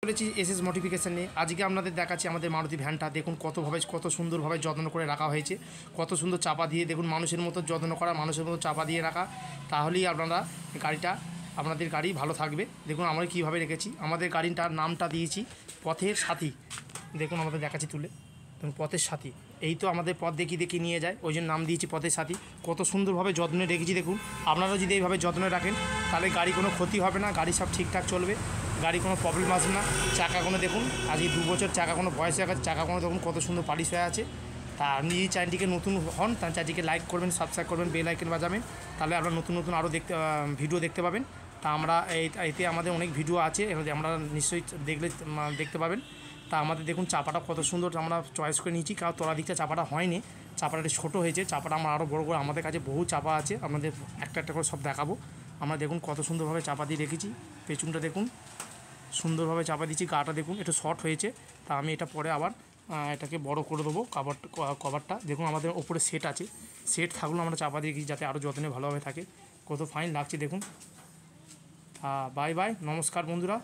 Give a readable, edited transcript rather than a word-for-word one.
চলেছি SS modification নিয়ে। আজকে আপনাদের দেখাচ্ছি আমাদের মারুতি ভ্যানটা। দেখুন কত সুন্দরভাবে যত্ন করে রাখা হয়েছে, কত সুন্দর চাপা দিয়ে, দেখুন মানুষের মতো যত্ন করা, মানুষের মতো চাপা দিয়ে রাখা, তাহলেই আপনারা আপনাদের গাড়ি ভালো থাকবে। দেখুন আমরা কীভাবে রেখেছি, আমাদের গাড়িটার নামটা দিয়েছি পথের সাথী। দেখুন আমাদের দেখাচ্ছি তুলে, দেখুন পথের সাথী, এই তো আমাদের পথ দেখিয়ে নিয়ে যায়, ওই জন্য নাম দিয়েছি পথের সাথী। কত সুন্দরভাবে যত্নে রেখেছি দেখুন। আপনারাও যদি এইভাবে যত্নে রাখেন তাহলে গাড়ি কোনো ক্ষতি হবে না, গাড়ি সব ঠিকঠাক চলবে, গাড়ি কোনো প্রবলেম আসবে না। চাকাগুলো দেখুন, আজকে 2 বছর চাকাগুলো বয়স হয়ে গেছে, চাকাগুলো দেখুন কত সুন্দর পালিশ হয়ে আছে। তা আপনি এই চ্যানেলটিকে নতুন হন, তার চ্যানেলটিকে লাইক করবেন, সাবস্ক্রাইব করবেন, বেল আইকন বাজাবেন, তাহলে আপনারা নতুন আরও ভিডিও দেখতে পাবেন। তা আমরা এতে আমাদের অনেক ভিডিও আছে, আমরা নিশ্চয়ই দেখতে পাবেন। তা আমাদের দেখুন চাপাটা কত সুন্দর আমরা চয়েস করে নিয়েছি, কারণ তলা দিকটা চাপাটা হয়নি, চাপাটা একটু ছোটো হয়েছে, চাপাটা আমরা আরও বড় করে, আমাদের কাছে বহু চাপা আছে, আপনাদের একটা করে সব দেখাবো। আমরা দেখুন কত সুন্দরভাবে চাপা দিয়ে রেখেছি, পেছনটা দেখুন সুন্দরভাবে চাপা দিচ্ছি, গাটা দেখুন একটু শর্ট হয়েছে, তা আমি এটা পরে আবার এটাকে বড় করে দেবো। কভারটা দেখুন আমাদের ওপরে সেট আছে, সেট থাকলেও আমরা চাপা দিয়ে রেখেছি যাতে আরও যত্নে ভালোভাবে থাকে। কত ফাইন লাগছে দেখুন। বাই বাই, নমস্কার বন্ধুরা।